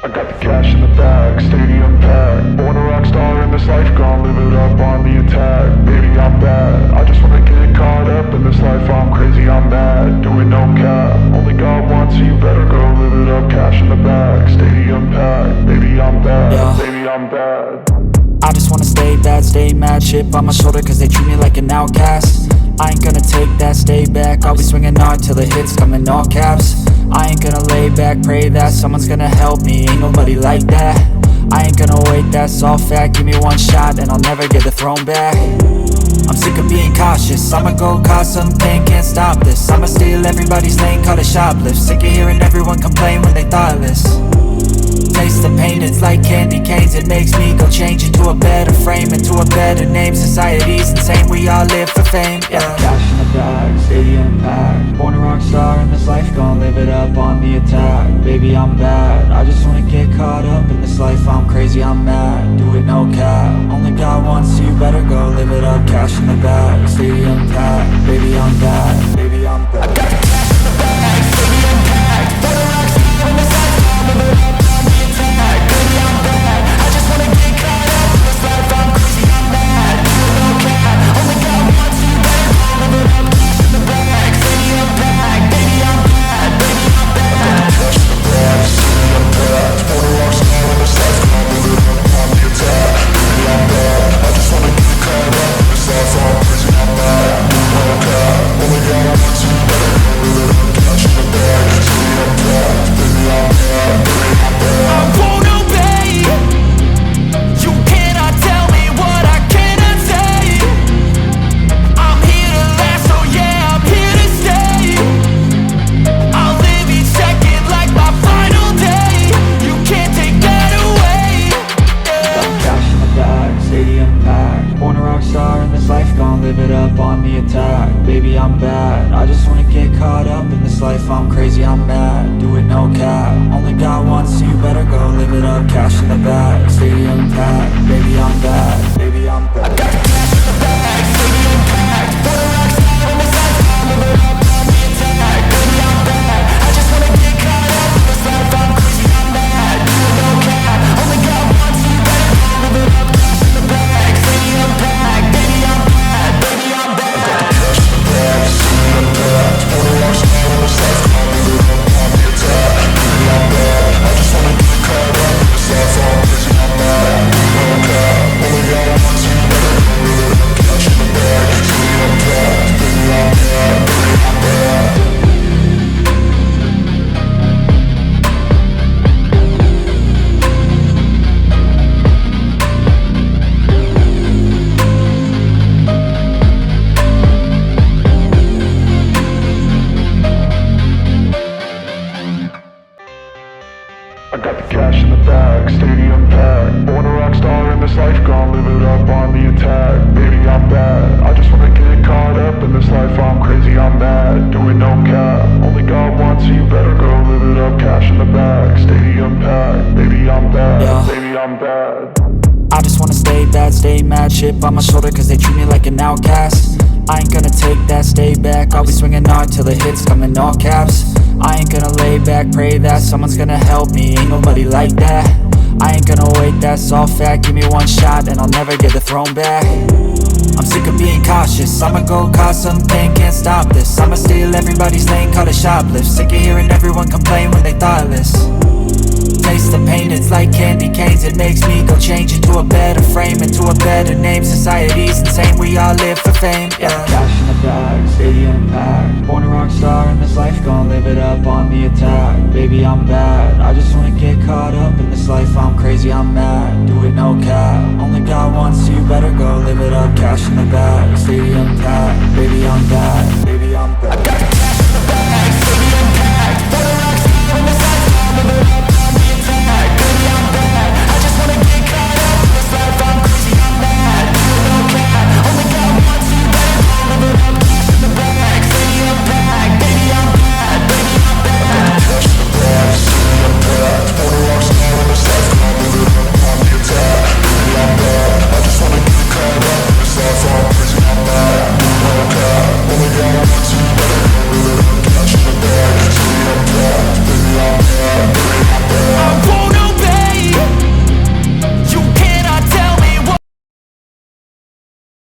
I got the cash in the bag, stadium packed. Born a rock star in this life, gon' live it up on the attack. Baby, I'm bad, I just wanna get caught up in this life. I'm crazy, I'm mad, doing no cap. Only God wants, so you better go live it up. Cash in the bag, stadium packed. Baby, I'm bad, Yeah. baby, I'm bad. I just wanna stay bad, stay mad. Chip on my shoulder cause they treat me like an outcast. I ain't gonna take that, stay back. I'll be swinging hard till the hits come in all caps. I ain't gonna lay back, pray that someone's gonna help me. Ain't nobody like that. I ain't gonna wait, that's all fact. Give me one shot and I'll never get the throne back. I'm sick of being cautious, I'ma go cause some pain, can't stop this. I'ma steal everybody's lane, call it shoplift. Sick of hearing everyone complain when they thoughtless. Taste the pain, it's like candy canes. It makes me go change into a better frame, into a better name. Society's insane, we all live for fame, yeah. Cash in the bag, stadium packed. Born a rock star in this life, gon' live it up on the attack. Baby, I'm bad, I just wanna get caught up in this life. I'm crazy, I'm mad, do it no cap. Only God wants, so you better go live it up. Cash in the bag, stadium packed. Baby, I'm bad, baby, I'm bad. I got the cash in the bag, stadium packed. Born a rock star in this life, gon' live it up. Baby, I'm bad, I just wanna get caught up in this life. I'm crazy, I'm mad, do it no cap. Only God wants, so you better go live it up. Cash in the bag, stadium packed. Baby, I'm bad, baby, I'm bad. Cash in the bag, stadium packed. Born a rock star in this life, gon' live it up on the attack. Baby, I'm bad, I just wanna get caught up in this life. I'm crazy, I'm mad, do it no cap. Only God wants, so you better go live it up. Cash in the bag, stadium packed. Baby, I'm bad, baby, I'm bad. I won't obey. You cannot tell me what I cannot say. I'm here to last, so yeah, I'm here to stay. I'll live each second like my final day. You can't take that away, yeah. Cash in the bag, stadium packed. Born a rock star in this life, gon' live it up on the attack. Baby, I'm bad, I just wanna get caught up in this life. I'm crazy, I'm mad, do it no cap. Only God wants, so you better go live it up. Cash in the bag, stadium packed. Baby, I'm bad, baby, I'm bad. I got the cash in the bag, stadium packed. Born a rock star in this life, gon' live it up on the attack. Baby, I'm bad, I just wanna get caught up in this life. I'm crazy, I'm mad, do it no cap. Only God wants, so you better go live it up. Cash in the bag, stadium packed. Baby, I'm bad, baby, I'm bad. Cash in the bag, stadium packed. Born a rock star in this life, gon' live it up on the attack. Baby, I'm bad, I just wanna get caught up in this life. I'm crazy, I'm mad, do it no cap. Only God wants, so you better go live it up. Cash in the bag, stadium packed. Baby, I'm bad, baby, I'm bad. I got the cash in the bag, stadium packed. Born a rock star in this life, gon' live it up on the attack. Baby, I'm bad, I just wanna get caught up in this life. I'm crazy, I'm mad, doing no cap. Only God wants, so you better go live it up. Cash in the bag, stadium packed. Baby, I'm bad, Yeah. baby, I'm bad. I just wanna stay bad, stay mad. Chip on my shoulder cause they treat me like an outcast. I ain't gonna take that, stay back. I'll be swinging hard till the hits come in all caps. I ain't gonna lay back, pray that someone's gonna help me. Ain't nobody like that. I ain't gonna wait, that's all fact. Give me one shot and I'll never get the throne back. I'm sick of being cautious, I'ma go cause some pain, can't stop this. I'ma steal everybody's lane, call it shoplift. Sick of hearing everyone complain when they thoughtless. Taste the pain, it's like candy canes. It makes me go change into a better frame, into a better name. Society's insane, we all live for fame, yeah. Cash in the bag, stadium packed. Born a rock star in this life, gon' live it up on the attack. Baby, I'm bad, I just wanna get caught up in this life. I'm crazy, I'm mad, do it no cap. Only God wants, so you better go live it up. Cash in the bag, stadium packed. Baby, I'm bad, baby, I'm bad. I got